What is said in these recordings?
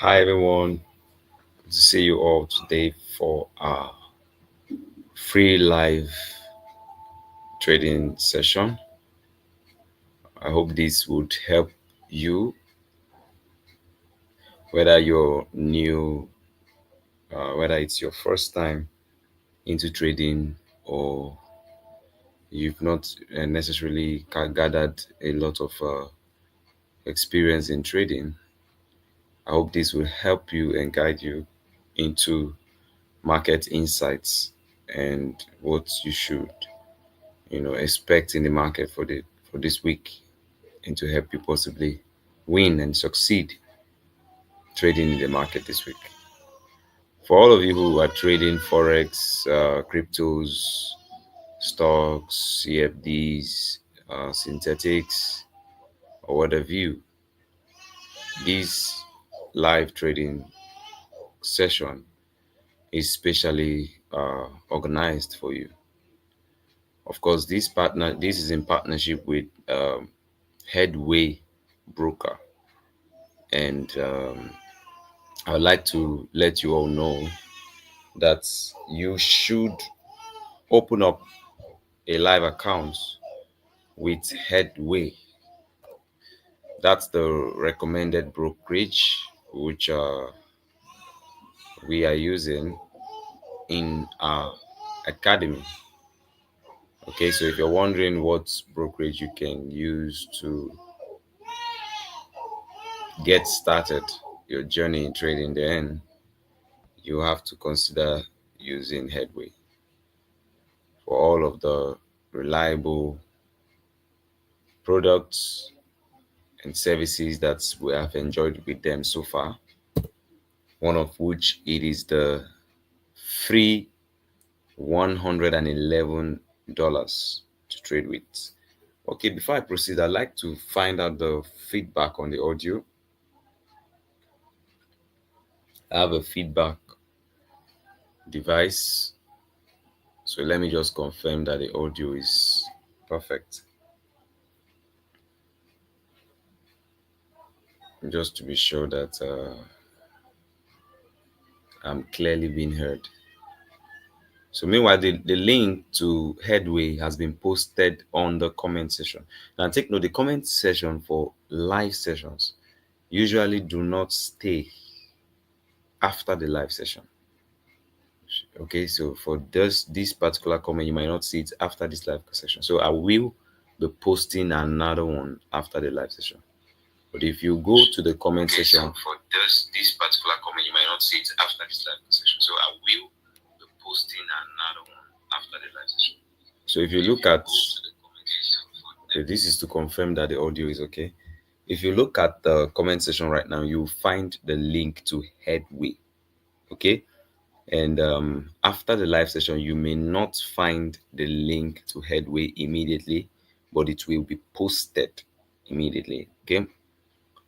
Hi everyone, good to see you all today for our free live trading session. I hope this would help you, whether you're new, whether it's your first time into trading or you've not necessarily gathered a lot of experience in trading. I hope this will help you and guide you into market insights and what you should expect in the market for this week, and to help you possibly win and succeed trading in the market this week. For all of you who are trading Forex, cryptos, stocks, CFDs, synthetics, or whatever this live trading session is specially organized for you. Of course, this is in partnership with Headway Broker, and I would like to let you all know that you should open up a live account with Headway. That's the recommended brokerage which we are using in our academy. Okay, so if you're wondering what brokerage you can use to get started your journey in trading, then you have to consider using Headway for all of the reliable products and services that we have enjoyed with them so far. One of which it is the free $111 to trade with. Okay, before I proceed, I'd like to find out the feedback on the audio. I have a feedback device, so let me just confirm that the audio is perfect, just to be sure that I'm clearly being heard. So meanwhile, the link to Headway has been posted on the comment section. Now take note, the comment section for live sessions usually do not stay after the live session. Okay, so for this particular comment, you might not see it after this live session. So I will be posting another one after the live session. But if you go to the comment section, so for this particular comment, you might not see it after this live session. So I will be posting another one after the live session. So if you look at, okay, this is to confirm that the audio is okay. If you look at the comment section right now, you'll find the link to Headway. Okay, and after the live session, you may not find the link to Headway immediately, but it will be posted immediately. Okay,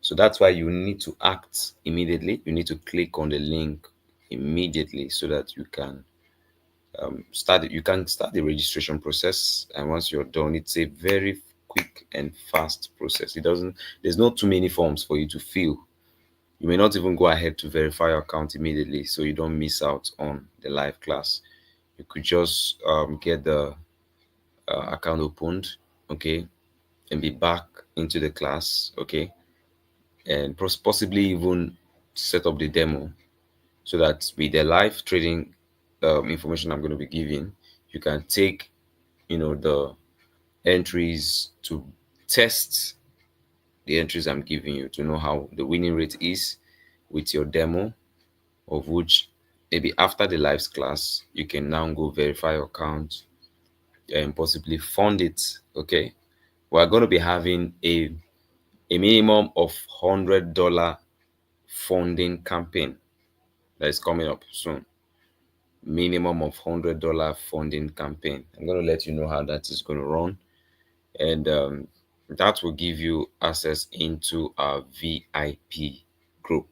so that's why you need to act immediately. You need to click on the link immediately so that you can start the registration process. And once you're done, it's a very quick and fast process. There's not too many forms for you to fill. You may not even go ahead to verify your account immediately, so you don't miss out on the live class. You could just get the account opened, okay, and be back into the class, okay, and possibly even set up the demo, so that with the live trading information I'm going to be giving, you can take the entries to test the entries I'm giving you, to know how the winning rate is with your demo, of which maybe after the live class you can now go verify your account and possibly fund it. Okay, we're going to be having a minimum of $100 funding campaign that is coming up soon. Minimum of $100 funding campaign. I'm going to let you know how that is going to run, and that will give you access into our VIP group.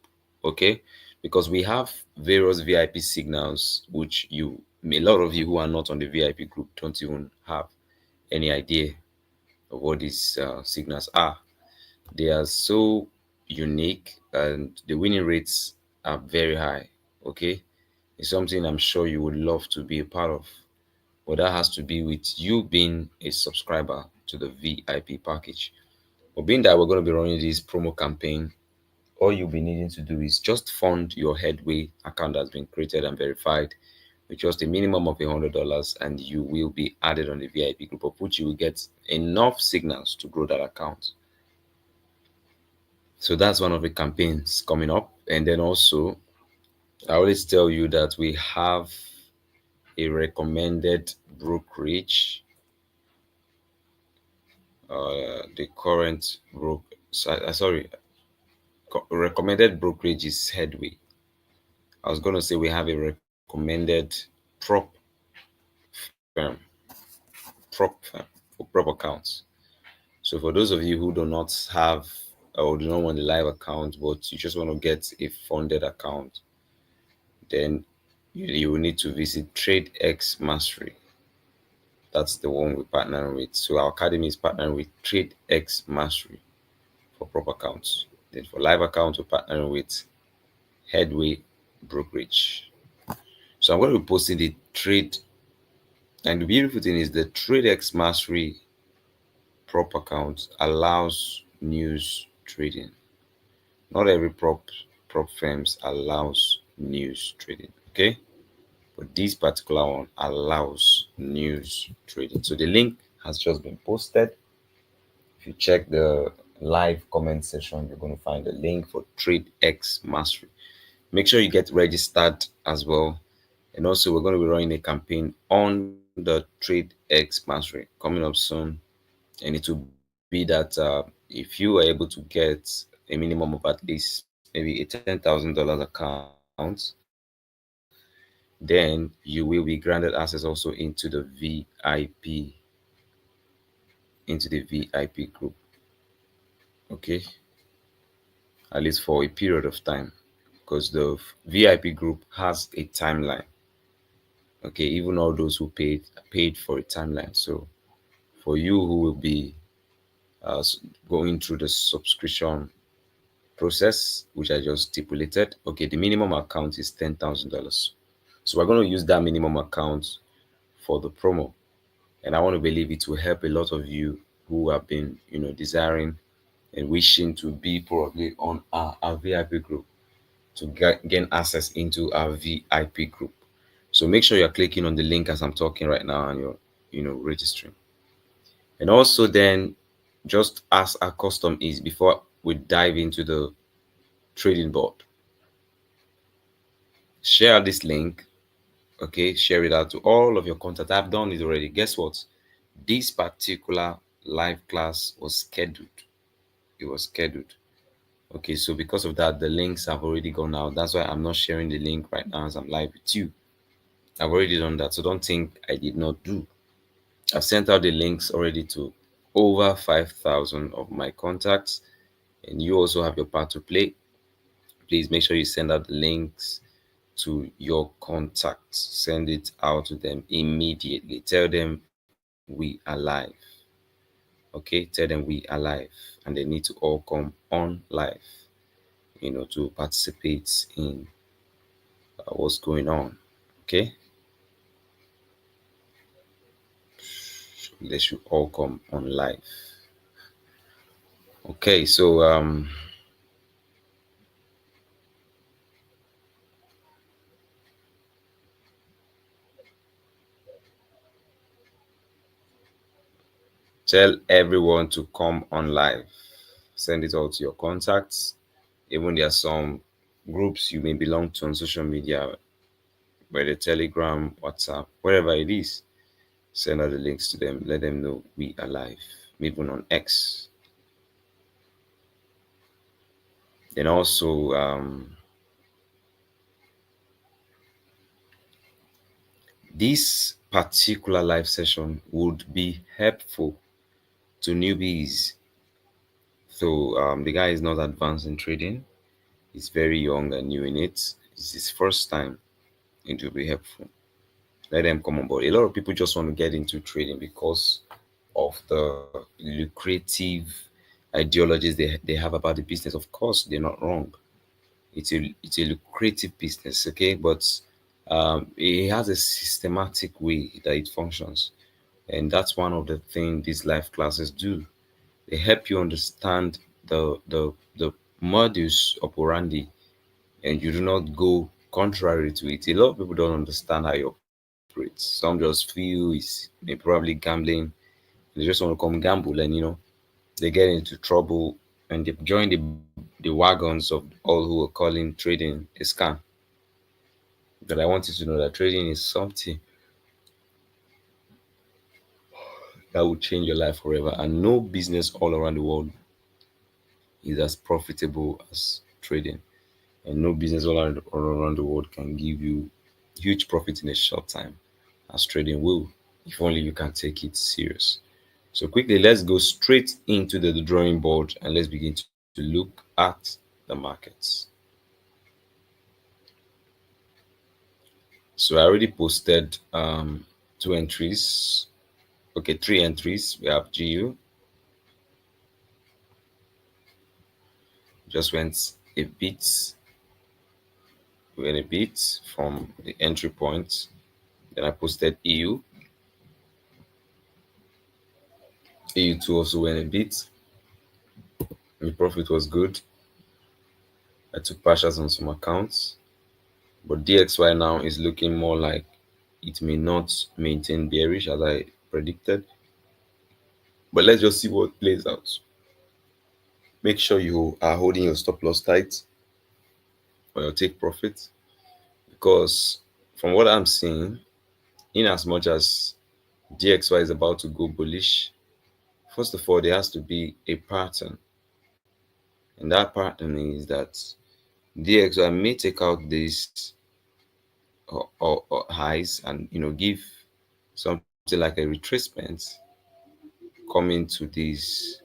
Okay, because we have various VIP signals which a lot of you who are not on the VIP group don't even have any idea of what these signals are. They are so unique and the winning rates are very high. Okay, it's something I'm sure you would love to be a part of, but that has to be with you being a subscriber to the VIP package. But being that we're going to be running this promo campaign, all you'll be needing to do is just fund your Headway account that's been created and verified with just a minimum of $100, and you will be added on the VIP group, of which you will get enough signals to grow that account. So that's one of the campaigns coming up. And then also, I always tell you that we have a recommended brokerage. The current recommended brokerage is Headway. I was going to say we have a recommended prop firm, prop firm for prop accounts. So for those of you who do not have or do not want the live account, but you just want to get a funded account, then you will need to visit TradeX Mastery. That's the one we partner with. So our academy is partnering with TradeX Mastery for prop accounts. Then for live accounts, we partner with Headway Brokerage. So I'm going to be posting the trade, and the beautiful thing is the TradeX Mastery prop account allows news trading. Not every prop firms allows news trading. Okay, but this particular one allows news trading. So the link has just been posted. If you check the live comment section, you're going to find the link for TradeX Mastery. Make sure you get registered as well. And also, we're going to be running a campaign on the TradeX Mastery coming up soon. And it will be that if you are able to get a minimum of at least maybe a $10,000 account, then you will be granted access also into the VIP group. Okay, at least for a period of time, because the VIP group has a timeline. Okay, even all those who paid for a timeline. So for you who will be going through the subscription process, which I just stipulated, okay, the minimum account is $10,000. So we're going to use that minimum account for the promo, and I want to believe it will help a lot of you who have been, desiring and wishing to be probably on our VIP group to gain access into our VIP group. So make sure you're clicking on the link as I'm talking right now and you're, registering. And also then, just as our custom is, before we dive into the trading board, share this link. Okay, share it out to all of your contacts. I've done it already. Guess what? This particular live class was scheduled. It was scheduled. Okay, so because of that, the links have already gone out. That's why I'm not sharing the link right now as I'm live with you. I've already done that, so don't think I did not do. I've sent out the links already to over 5,000 of my contacts, and you also have your part to play. Please make sure you send out the links to your contacts. Send it out to them immediately. Tell them we are live. Okay, tell them we are live, and they need to all come on live, to participate in what's going on. Okay, they should all come on live. Okay, so tell everyone to come on live. Send it all to your contacts. Even there are some groups you may belong to on social media, whether Telegram, WhatsApp, wherever it is. Send out the links to them. Let them know we are live. Even on X. Then also, this particular live session would be helpful to newbies. So the guy is not advanced in trading. He's very young and new in it. It's his first time. It will be helpful. Let them come on board. A lot of people just want to get into trading because of the lucrative ideologies they have about the business. Of course, they're not wrong. It's a lucrative business, okay, but it has a systematic way that it functions, and that's one of the things these life classes do. They help you understand the modus operandi, and you do not go contrary to it. A lot of people don't understand how you operate. Some just feel it's probably gambling. They just want to come gamble, and they get into trouble, and they join the wagons of all who are calling trading a scam. But I want you to know that trading is something that will change your life forever, and no business all around the world is as profitable as trading, and no business all around the world can give you huge profit in a short time as trading will, if only you can take it serious. So quickly, let's go straight into the drawing board and let's begin to look at the markets. So I already posted two entries. Okay, three entries. We have GU just a bit went a bit from the entry point. Then I posted EU. EU2 also went a bit. The profit was good. I took partials on some accounts, but DXY now is looking more like it may not maintain bearish as I predicted. But let's just see what plays out. Make sure you are holding your stop loss tight or your take profit, because from what I'm seeing, in as much as DXY is about to go bullish, first of all, there has to be a pattern. And that pattern is that DXY may take out these or highs and give something like a retracement coming to this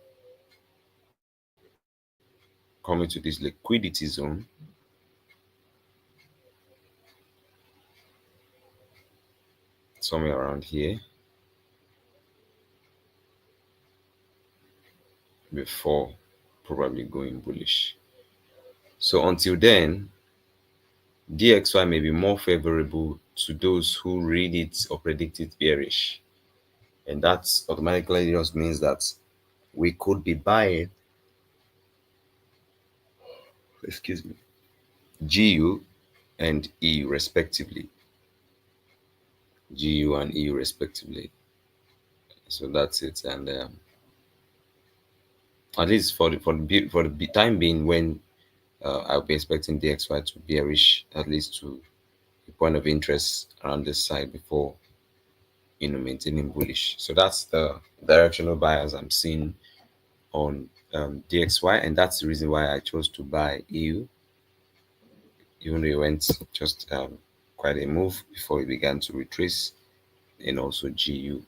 liquidity zone, somewhere around here, before probably going bullish. So until then, DXY may be more favorable to those who read it or predict it bearish. And that automatically just means that we could be buying, excuse me, GU and EU respectively. GU and EU respectively. So that's it. And at least for the time being, when I'll be expecting DXY to bearish at least to a point of interest around this side before maintaining bullish. So that's the directional bias I'm seeing on DXY, and that's the reason why I chose to buy EU, even though it went just quite a move before it began to retrace, and also GU.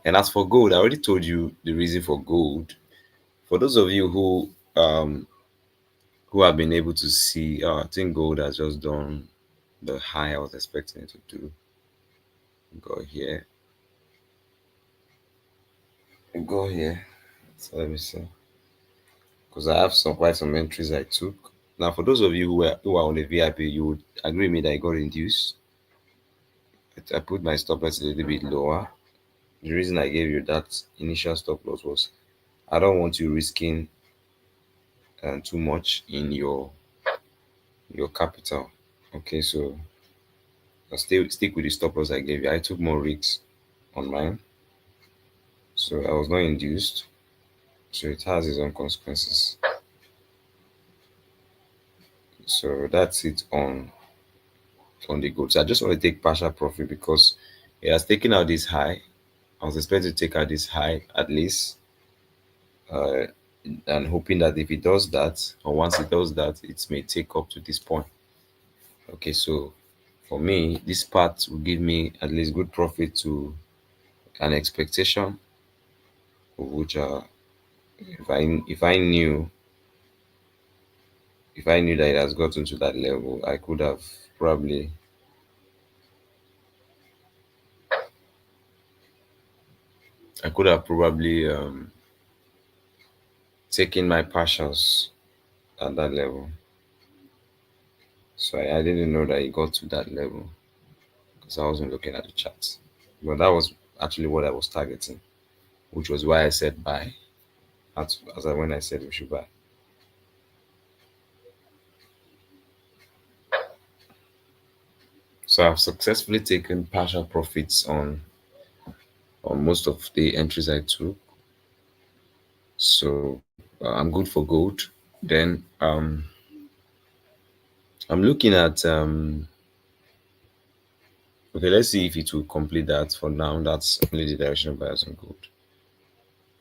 And as for gold, I already told you the reason for gold. For those of you who have been able to see, I think gold has just done the high I was expecting it to do. Go here, go here. So let me see, because I have quite some entries I took. Now, for those of you who are on the VIP, you would agree with me that I got reduced. I put my stop loss a little bit lower. The reason I gave you that initial stop loss was I don't want you risking too much in your capital. Okay, so I stick with the stop loss I gave you. I took more risks on mine, so I was not induced. So it has its own consequences. So that's it on the gold. So I just want to take partial profit because it has taken out this high. I was expecting to take out this high at least, uh, and hoping that if it does that, or once it does that, it may take up to this point. Okay, so for me, this part will give me at least good profit to an expectation of which, if I knew that it has gotten to that level, probably I could have probably taking my passions at that level. So I didn't know that it got to that level because I wasn't looking at the charts. But that was actually what I was targeting, which was why I said buy. When I said we should buy. So I've successfully taken partial profits on most of the entries I took. So I'm good for gold. Then I'm looking at okay, let's see if it will complete that. For now, that's only the directional bias on gold.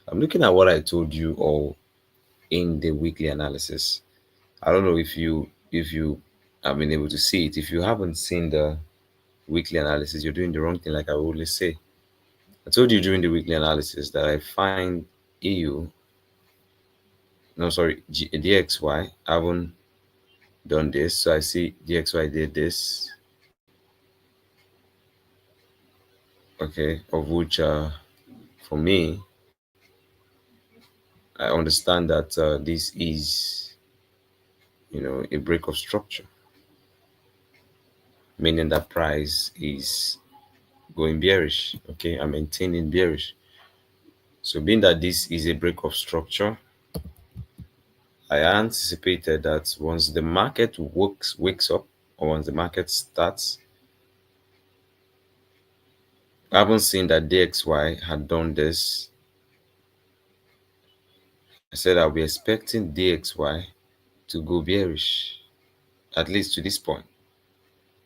I'm looking at what I told you all in the weekly analysis. I don't know if you have been able to see it. If you haven't seen the weekly analysis, you're doing the wrong thing, like I always say. I told you during the weekly analysis that I find EU, no, sorry, DXY haven't done this. So I see DXY did this, okay, of which for me, I understand that this is, a break of structure, meaning that price is going bearish. Okay, I'm maintaining bearish. So being that this is a break of structure, I anticipated that once the market wakes up, or once the market starts, I haven't seen that DXY had done this. I said I'll be expecting DXY to go bearish, at least to this point.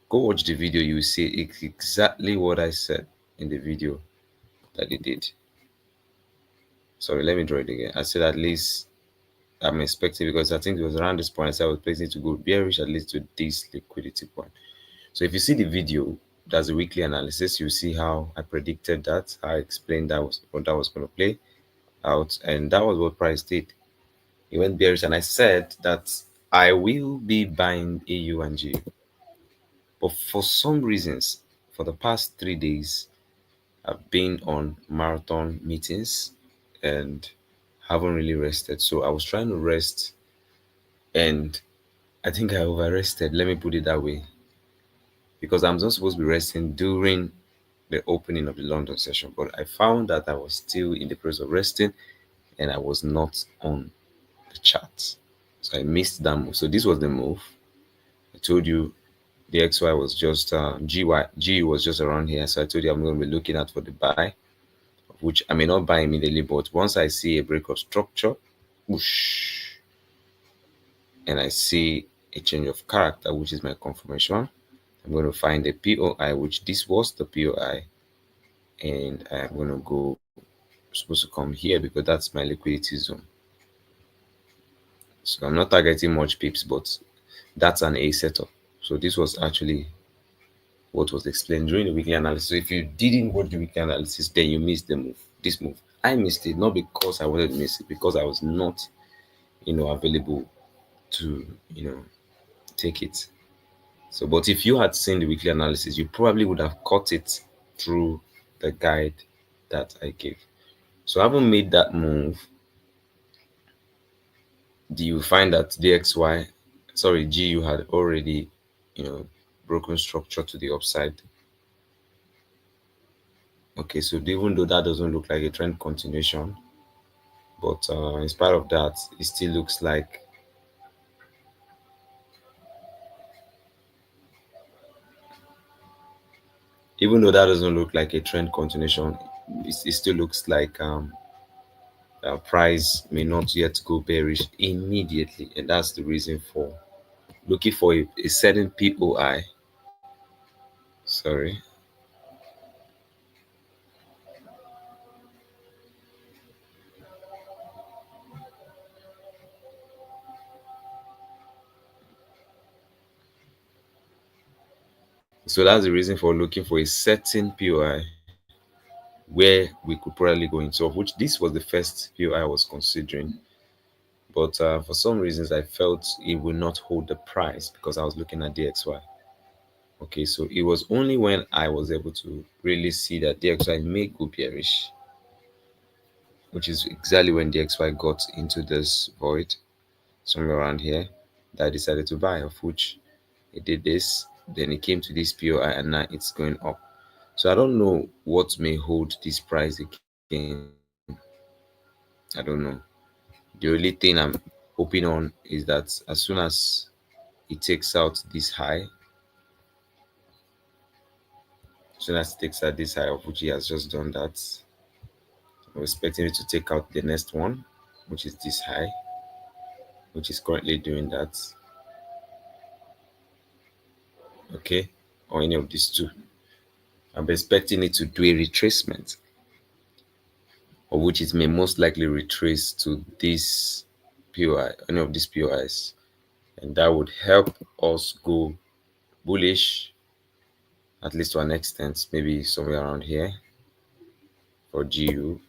Go watch the video, you will see it's exactly what I said in the video that it did. Sorry, let me draw it again. I said at least I'm expecting, because I think it was around this point I said I was expecting to go bearish at least to this liquidity point. So if you see the video, that's a weekly analysis, you see how I predicted that. I explained that was what that was going to play out, and that was what price did. It went bearish, and I said that I will be buying AU and GU. But for some reasons, for the past 3 days, I've been on marathon meetings and haven't really rested. So I was trying to rest, and I think I over rested. Let me put it that way. Because I'm not supposed to be resting during the opening of the London session, but I found that I was still in the process of resting and I was not on the chart. So I missed that move. So this was the move. I told you the XY was just G was just around here. So I told you I'm going to be looking out for the buy, which I may not buy immediately, but once I see a break of structure, whoosh, and I see a change of character, which is my confirmation, I'm going to find the POI, which this was the POI, and I'm going to go, supposed to come here because that's my liquidity zone. So I'm not targeting much pips, but that's an A setup. So this was actually what was explained during the weekly analysis. So if you didn't watch the weekly analysis, then you missed the move. This move, I missed it, not because I wanted to miss it, because I was not, available to, take it. So, but if you had seen the weekly analysis, you probably would have caught it through the guide that I gave. So, having made that move, do you find that GU had already, broken structure to the upside? Okay, so even though that doesn't look like a trend continuation, but in spite of that, it still looks like even though that doesn't look like a trend continuation, it still looks like price may not yet go bearish immediately, and that's the reason for looking for a certain POI. Sorry. So that's the reason for looking for a certain POI where we could probably go into, of which this was the first POI I was considering. But for some reasons, I felt it would not hold the price because I was looking at DXY. Okay, so it was only when I was able to really see that DXY may go bearish which is exactly when the XY got into this void, somewhere around here, that I decided to buy, of which it did this, then it came to this POI, and now it's going up. So I don't know what may hold this price again. I don't know. The only thing I'm hoping on is that as soon as it takes out this high, as soon as it takes out this high, of which he has just done that, I'm expecting it to take out the next one, which is this high, which is currently doing that. Okay, or any of these two. I'm expecting it to do a retracement, of which it may most likely retrace to this POI, any of these POIs, and that would help us go bullish, at least to an extent, maybe somewhere around here for GU,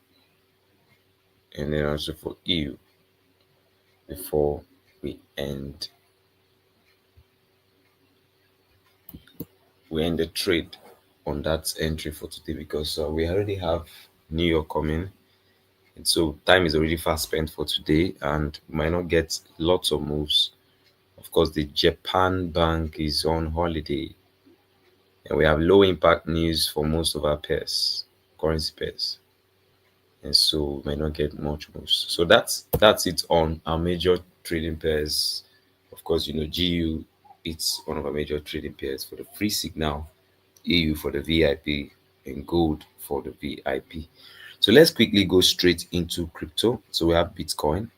and then also for EU before we end the trade on that entry for today, because we already have New York coming, and so time is already fast spent for today, and we might not get lots of moves. Of course, the Japan bank is on holiday, and we have low impact news for most of our pairs, currency pairs, and so we might not get much moves. So that's it on our major trading pairs. Of course, GU, it's one of our major trading pairs for the free signal, EU for the VIP, and gold for the VIP. So let's quickly go straight into crypto. So we have Bitcoin.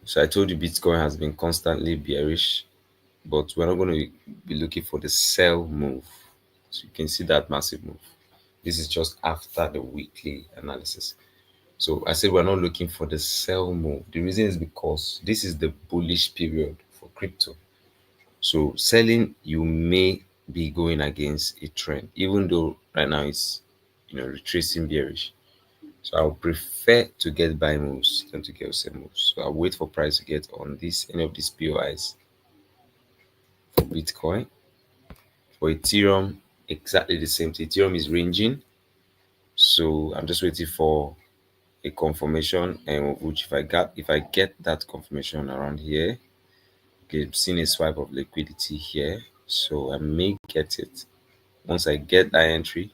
So I told you Bitcoin has been constantly bearish, but we're not going to be looking for the sell move. So you can see that massive move. This is just after the weekly analysis. So I said we're not looking for the sell move. The reason is because this is the bullish period for crypto. So selling, you may be going against a trend, even though right now it's retracing bearish. So I would prefer to get buy moves than to get sell moves. So I'll wait for price to get on any of these POIs for Bitcoin. For Ethereum, exactly the same thing. Ethereum is ranging. So I'm just waiting for a confirmation, and which if I get that confirmation around here, okay, I'm seeing a swipe of liquidity here, so I may get it. Once I get that entry,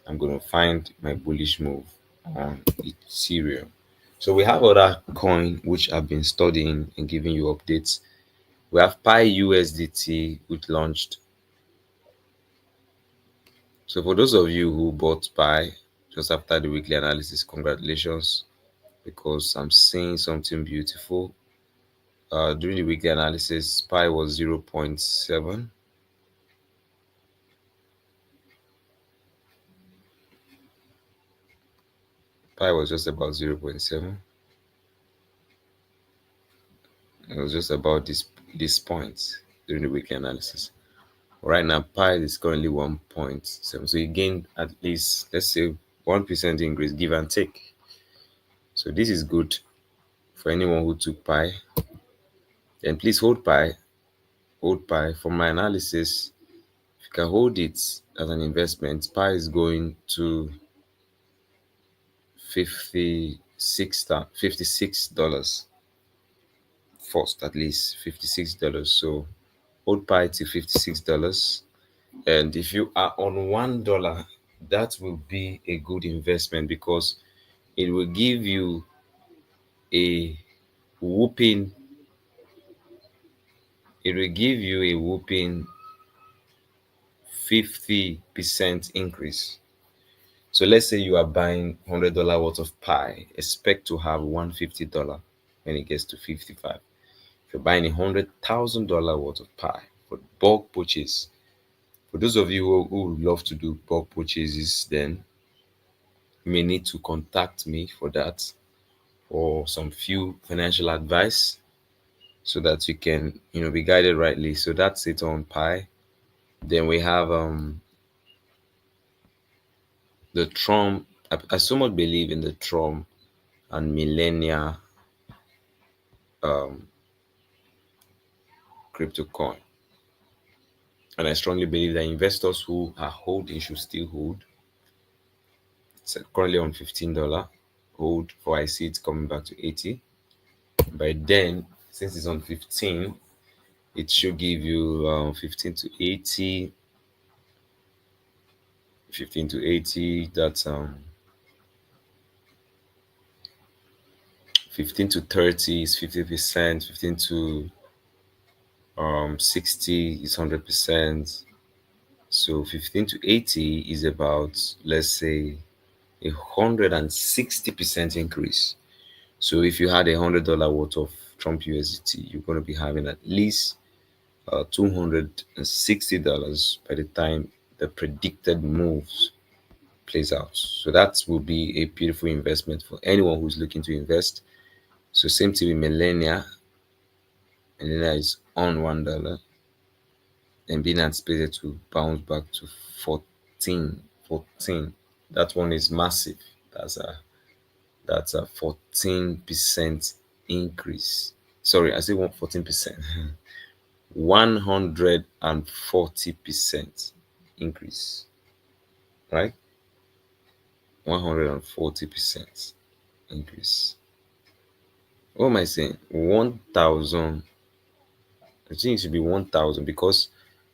I'm going to find my bullish move on Ethereum. So we have other coin which I've been studying and giving you updates. We have Pi USDT, which launched. So for those of you who bought Pi just after the weekly analysis, congratulations, because I'm seeing something beautiful. During the weekly analysis, Pi was 0.7. Pi was just about 0.7. It was just about this point during the weekly analysis. Right now, Pi is currently 1.7. So you gained at least, let's say, 1% increase, give and take. So this is good for anyone who took Pi. Then please hold Pi. Hold Pi. For my analysis, if you can hold it as an investment, Pi is going to $56 first, at least $56. So hold Pi to $56. And if you are on $1, that will be a good investment, because it will give you a whooping it will give you a whooping 50% increase. So let's say you are buying $100 worth of Pi, expect to have $150 when it gets to 55. If you're buying $100,000 worth of Pi for bulk purchase, for those of you who love to do bulk purchases, then you may need to contact me for that, or some few financial advice, so that you can be guided rightly. So that's it on Pi. Then we have the Trump. I so much believe in the Trump and millennia um, crypto coin, and I strongly believe that investors who are holding should still hold. It's currently on $15. Hold for I see it coming back to 80. By then, since it's on 15, it should give you 15 to 80. 15 to 80, that's 15 to 30 is 50%, 15 to 60 is 100%. So 15 to 80 is about, let's say, 160% increase. So if you had $100 worth of Trump USDT, you're going to be having at least $260 by the time the predicted moves plays out. So that will be a beautiful investment for anyone who's looking to invest. So same thing with Millennia. Millennia is on $1 and being anticipated to bounce back to 14. 14. That one is massive. That's a 14% increase. Sorry, I say 14%. 140% increase. Right? 140% increase. What am I saying? 1,000. I think it should be 1,000 because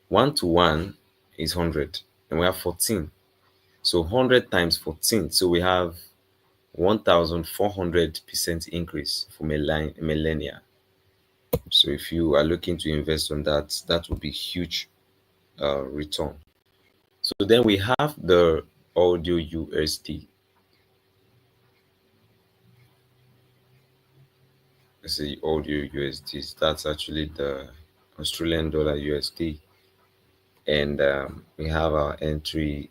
1 to 1 is 100 and we have 14. So 100 times 14. So we have 1,400% increase for millennia. So if you are looking to invest on that, that will be huge return. So then we have the audio USD. Let's say audio USD. That's actually the Australian dollar USD. And we have our entry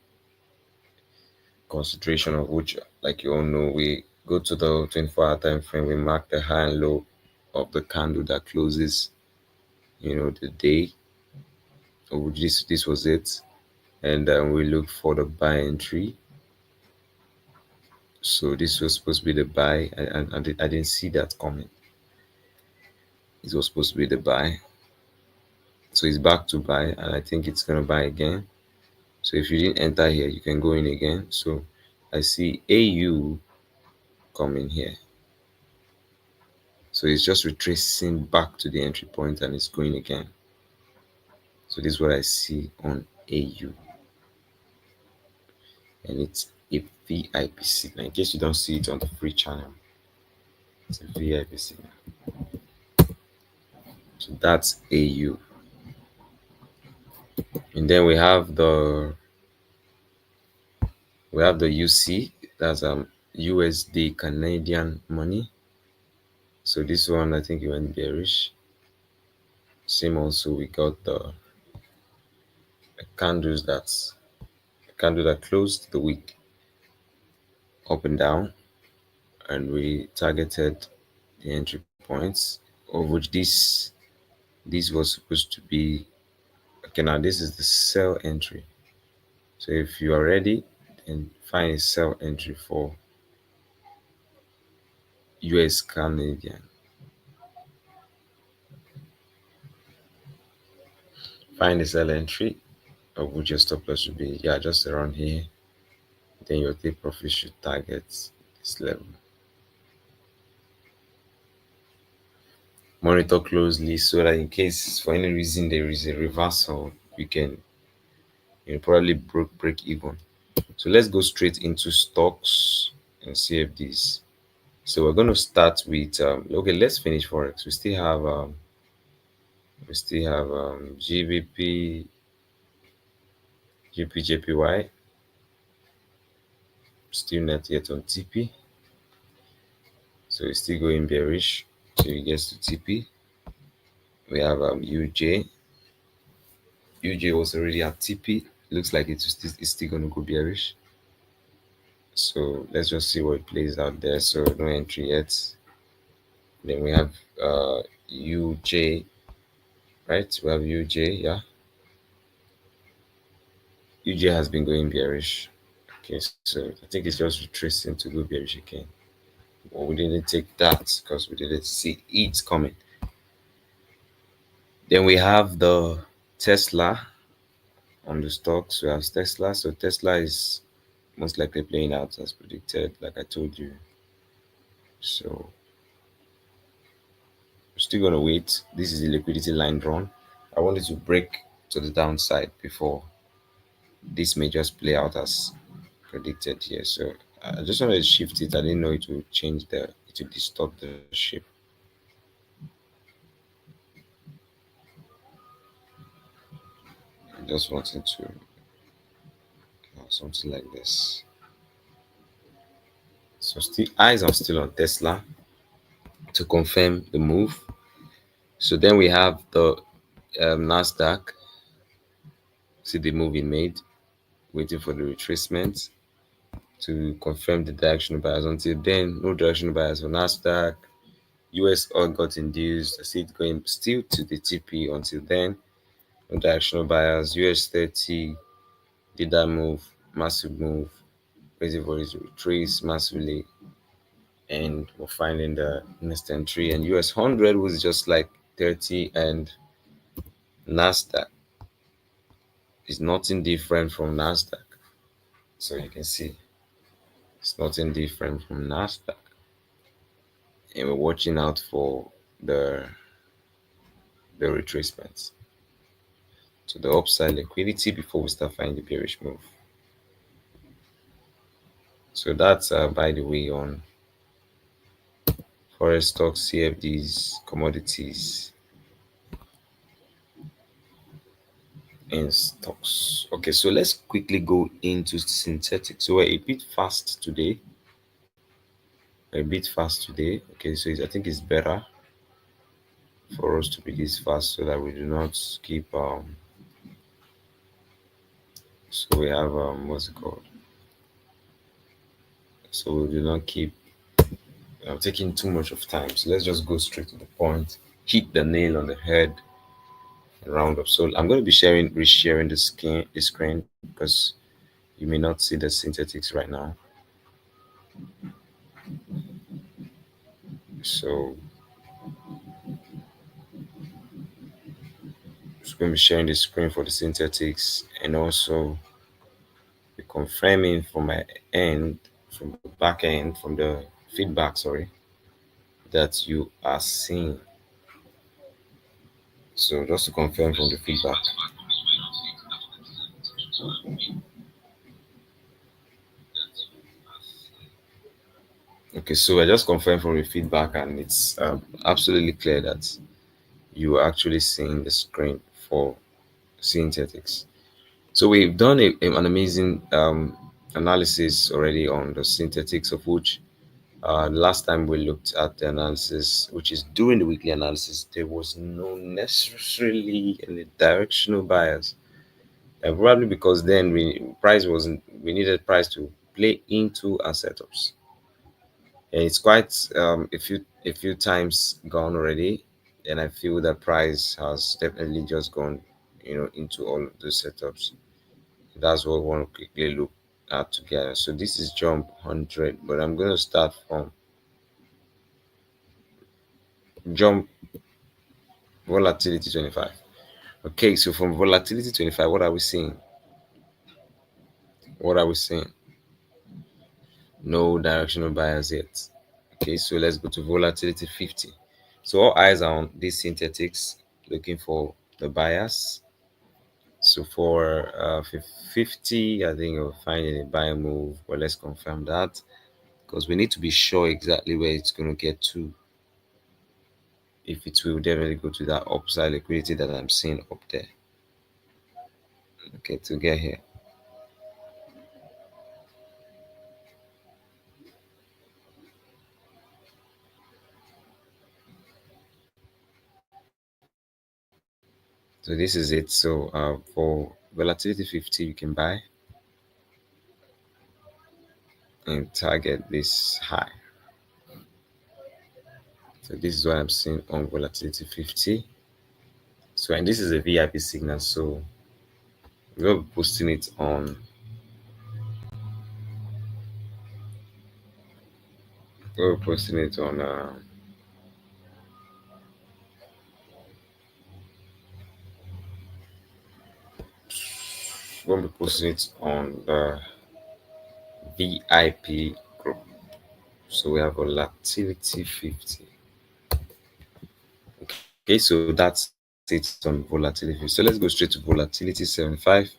consideration of which, like you all know, we go to the 24-hour time frame, we mark the high and low of the candle that closes, the day. So this was it. And we look for the buy entry. So this was supposed to be the buy. I didn't see that coming. It was supposed to be the buy. So it's back to buy, and I think it's going to buy again. So if you didn't enter here, you can go in again. So I see AU coming here. So it's just retracing back to the entry point and it's going again. So this is what I see on AU. And it's a VIP signal. In case you don't see it on the free channel, it's a VIP signal. So that's AU. And then we have the UC, that's USD Canadian money. So this one I think it went bearish. Same also we got the candle that closed the week up and down, and we targeted the entry points, of which this was supposed to be okay. Now this is the sell entry. So if you are ready, then find a sell entry for US Canadian. Find a sell entry, of which your stop loss should be just around here. Then your take profit should target this level. Monitor closely so that in case for any reason there is a reversal, you can probably break even. So let's go straight into stocks and CFDs. So we're going to start with okay, let's finish Forex. We still have GBP, GPJPY, still not yet on TP. So it's still going bearish till it gets to TP. We have UJ. UJ was already at TP. Looks like it's still going to go bearish. So let's just see what plays out there. So no entry yet. Then we have UJ, right? We have UJ, yeah. UJ has been going bearish. Okay, so I think it's just retracing to go bearish again. But we didn't take that because we didn't see it coming. Then we have the Tesla on the stocks. We have Tesla. So Tesla is most likely playing out as predicted, like I told you. So we're still gonna wait. This is the liquidity line drawn. I wanted to break to the downside before this may just play out as predicted here. So I just wanted to shift it. I didn't know it would change it would distort the shape. I just wanted to something like this. So still eyes are still on Tesla to confirm the move. So then we have the Nasdaq. See the move it made, waiting for the retracement to confirm the directional bias. Until then, no directional bias for Nasdaq. US oil got induced. I see it going still to the TP until then. No directional bias. US 30 did that move, massive move, waiting for it to retrace massively. And we're finding the next entry. And US 100 was just like 30, and Nasdaq is nothing different from Nasdaq. So you can see it's nothing different from Nasdaq. And we're watching out for the the retracements to the upside liquidity before we start finding the bearish move. So that's by the way on Forex stocks, CFDs, commodities, and stocks. Okay, so let's quickly go into synthetic. So we're a bit fast today. A bit fast today. Okay, so I think it's better for us to be this fast so that we do not keep so we have what's it called? So we do not keep taking too much of time. So let's just go straight to the point, hit the nail on the head, and round up. So I'm going to be resharing the screen because you may not see the synthetics right now. So I'm just going to be sharing the screen for the synthetics and also be confirming from my end, from the back end, from the feedback, sorry, that you are seeing. So just to confirm from the feedback. Okay, so I just confirmed from the feedback, and it's absolutely clear that you are actually seeing the screen for synthetics. So we've done an amazing analysis already on the synthetics, of which last time we looked at the analysis, which is during the weekly analysis, there was no necessarily any directional bias. Probably because then we needed price to play into our setups, and it's quite a few times gone already, and I feel that price has definitely just gone into all of the setups. That's what we want to quickly look at together. So this is jump 100, but I'm going to start from jump volatility 25. Okay, so from volatility 25, what are we seeing? What are we seeing? No directional bias yet. Okay, so let's go to volatility 50. So all eyes are on these synthetics, looking for the bias. So for 50, I think we'll find a buy move, but let's confirm that because we need to be sure exactly where it's going to get to. If it will definitely go to that upside liquidity that I'm seeing up there. Okay, to get here. So this is it. So for volatility 50, you can buy and target this high. So this is what I'm seeing on volatility 50. So and this is a VIP signal. So we'll be posting it on. We'll be posting it on. We'll be posting it on the VIP group. So we have volatility 50. Okay, so that's it on volatility 50. So let's go straight to volatility 75.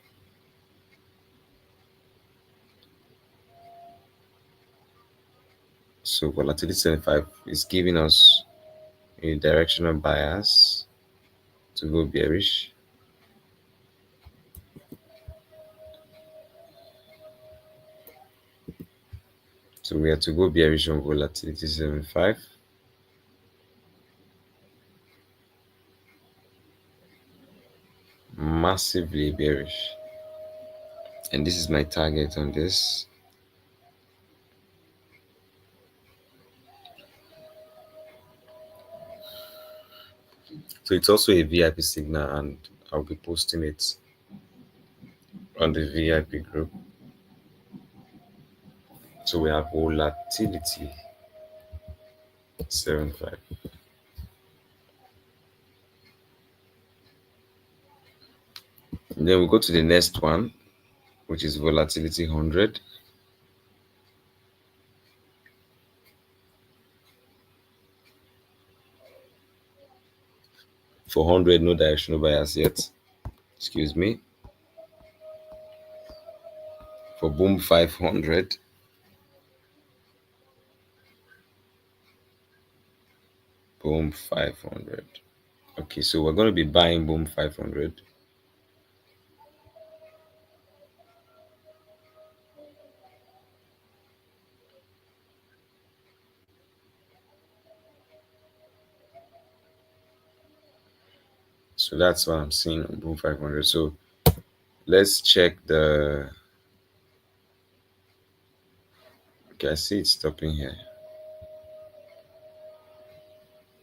So volatility 75 is giving us a directional bias to go bearish. So we have to go bearish on volatility 75. Massively bearish. And this is my target on this. So it's also a VIP signal, and I'll be posting it on the VIP group. So we have volatility 75. And then we go to the next one, which is volatility 100. For 100, no directional bias yet. Excuse me. For boom 500. Boom 500. Okay, so we're going to be buying boom 500. So that's what I'm seeing on boom 500. So let's check the. Okay, I see it's stopping here.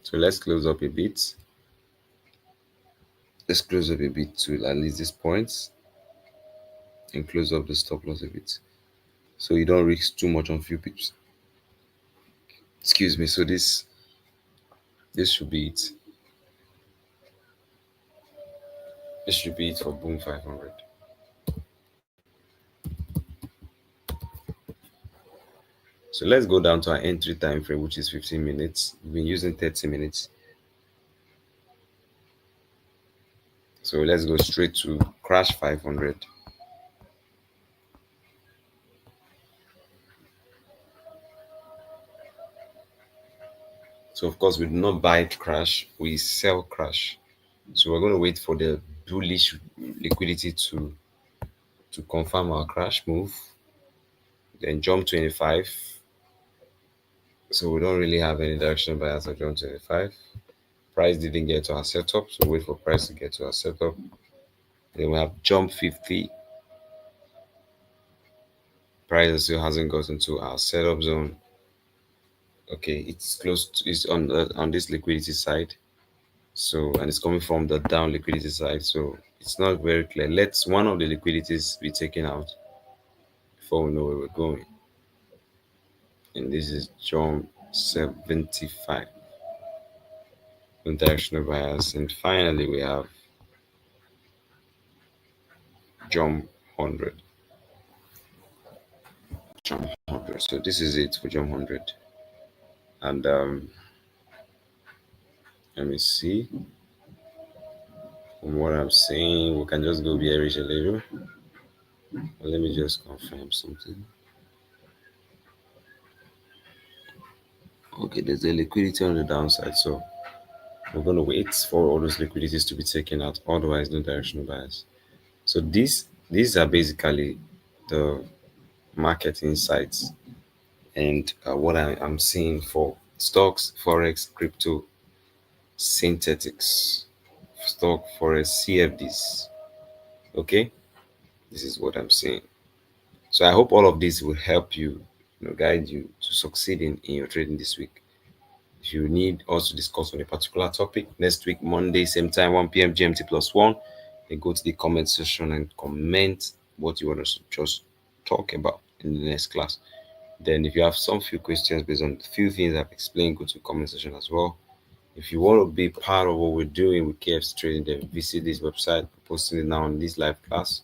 So let's close up a bit. Let's close up a bit to at least this point and close up the stop loss a bit, so you don't risk too much on few pips. Excuse me. So this should be it. This should be it for boom 500. So let's go down to our entry time frame, which is 15 minutes. We've been using 30 minutes. So let's go straight to crash 500. So of course we do not buy crash, we sell crash. So we're going to wait for the bullish liquidity to confirm our crash move. Then jump 25. So we don't really have any direction bias at jump 25. Price didn't get to our setup, so wait for price to get to our setup. Then we have jump 50. Price still hasn't gotten to our setup zone. Okay, it's close to, it's on this liquidity side. So, and it's coming from the down liquidity side, so it's not very clear. Let's one of the liquidities be taken out before we know where we're going. And this is jump 75 on directional bias. And finally we have jump 100. Jump 100. So this is it for jump 100. And let me see. From what I'm seeing, we can just go bearish a little. Let me just confirm something. Okay, there's a liquidity on the downside, so we're going to wait for all those liquidities to be taken out. Otherwise, no directional bias. So these are basically the market insights and what I'm seeing for stocks, forex, crypto, synthetics, stock, forex, CFDs. Okay, this is what I'm seeing. So I hope all of this will help you, guide you to succeed in your trading this week. If you need us to discuss on a particular topic, next week, Monday, same time, 1 p.m. GMT +1, then go to the comment section and comment what you want us to just talk about in the next class. Then if you have some few questions based on the few things I've explained, go to the comment section as well. If you want to be part of what we're doing with KFC Trading, then visit this website. I'm posting it now on this live class.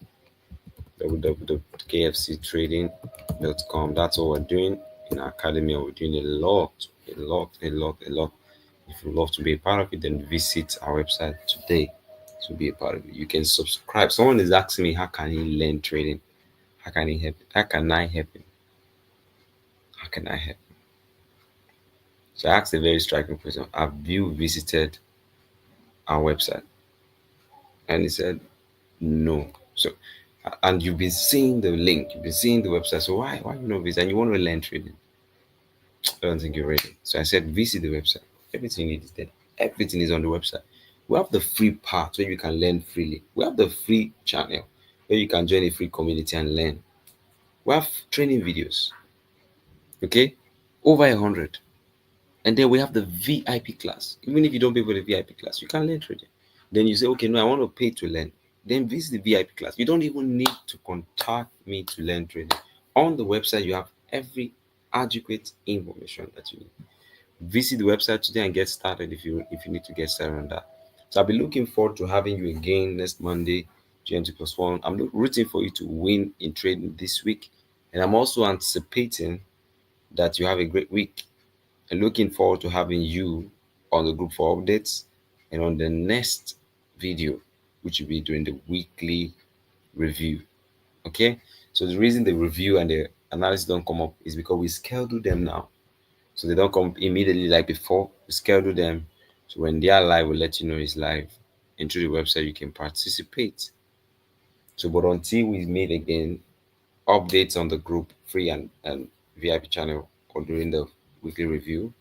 www.kfctrading.com. That's what we're doing in our academy. We're doing a lot. If you'd love to be a part of it, then visit our website today to be a part of it. You can subscribe. Someone is asking me, how can he learn trading? How can he help? How can I help him? How can I help him? So I asked a very striking question. Have you visited our website? And he said, no. So, and you've been seeing the link, you've been seeing the website. So why you know this? And you want to learn trading? I don't think you're ready. So I said, visit the website. Everything you need is there. Everything is on the website. We have the free part where you can learn freely. We have the free channel where you can join a free community and learn. We have training videos. Okay, over 100. And then we have the VIP class. Even if you don't pay for the VIP class, you can learn trading. Then you say, okay, no, I want to pay to learn. Then visit the VIP class. You don't even need to contact me to learn trading. On the website, you have every adequate information that you need. Visit the website today and get started if you need to get started on that. So I'll be looking forward to having you again next Monday, GMT plus one. I'm rooting for you to win in trading this week. And I'm also anticipating that you have a great week, and looking forward to having you on the group for updates and on the next video, which will be during the weekly review. Okay, so the reason the review and the analysis don't come up is because we schedule them now, so they don't come immediately like before. We schedule them, so when they are live, we'll let you know it's live, and through the website you can participate. So but until we meet again, updates on the group free and VIP channel or during the weekly review.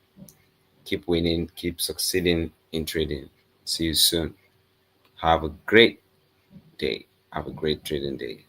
Keep winning, keep succeeding in trading. See you soon. Have a great day. Have a great trading day.